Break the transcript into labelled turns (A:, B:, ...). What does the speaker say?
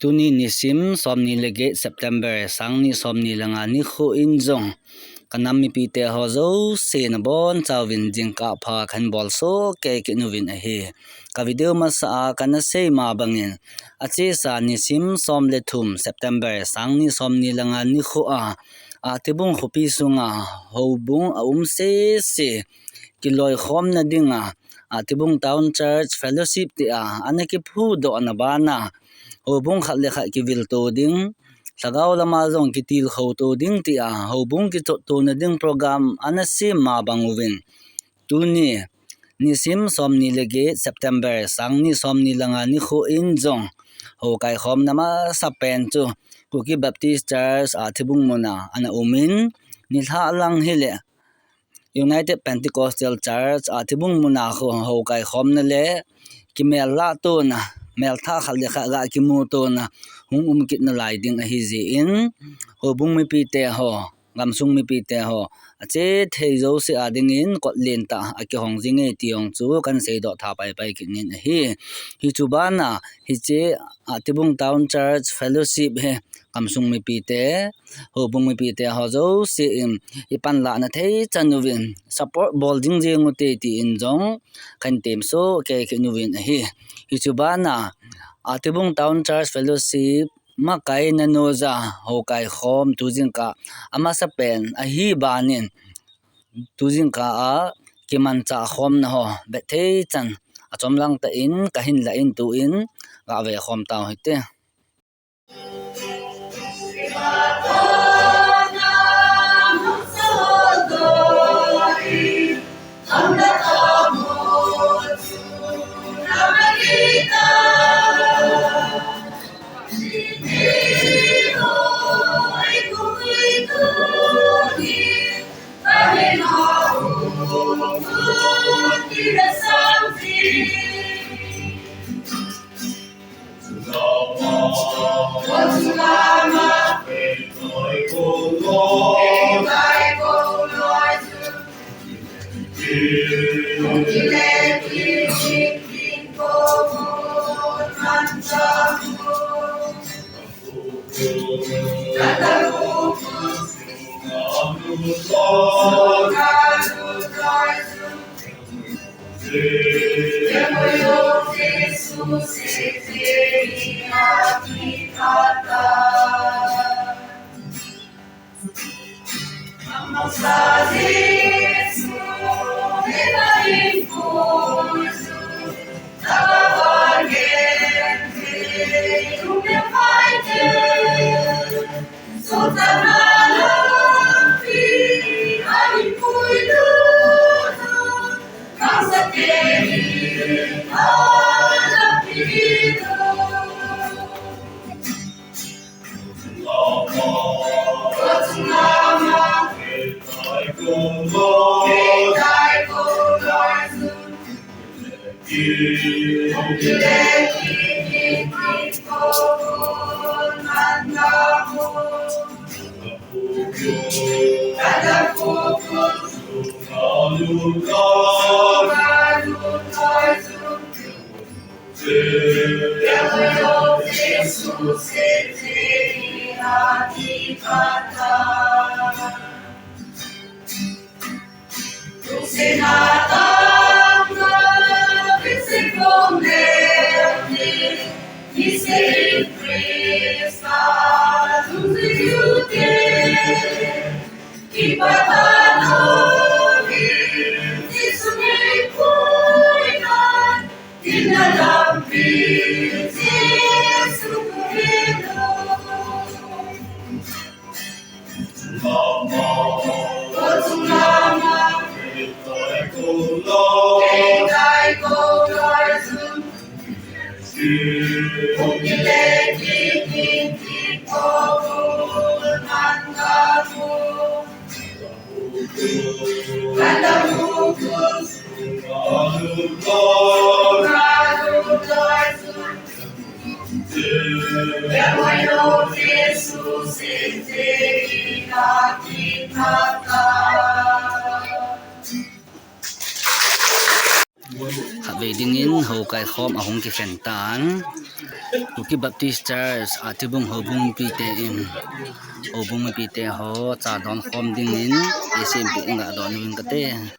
A: Tuni nisim somni lege September sang ni somni langa ni kho injong kanam mi pite hozo se na bon chawin jingka pha khan bol so ke ke nuwin a he ka video ma sa kana se ma bangin ache sa nisim som le thum September sang ni somni langa ni kho a tibung khopi sunga hobung se kiloi khom na dinga tibung town church fellowship ti anaki phu do anabana hobung khat le khat ki vil to ding sagau lama zong ki til kho to ding ti hobung ki to na ding program anasim ma bangwin tuni nisim somni lege September sang ni somni langa ni kho injong ho kai khom nama sapen chu kuki baptist church thibung mona ana umin ni tha lang hele United Pentecostal Church thibung mona ho kai khom na le ki mel la to na mel tha khal le kha ga ki mu to na hung kit na lai ding a hi ji in ho bung mi pi te ho ngam sung mi pi te ho che thei zo se ading in kot len ta ki hong jing e tiong chu kan sei do tha pai ki nin hi chu bana hi che tibung town church fellowship he ngam sung mi pi te ho bung mi pi te ho zo se in ipan la na thei chanuwin support bol jing jing te ti in jong kan tem so ke nuwin hi chu bana tibung town church fellowship makai na noza ho kai khom tujingka ama sapen hi banin tujingka kiman cha khom na ho bethe chan achomlang ta in kahin la in tu in ga ve khom taw hite Ve dingin ho kai khom ahong ki fen tan Bukit Baptist Church atibung hobung pite in hobung pite ho cha don khom ding in SMP nga don wing kate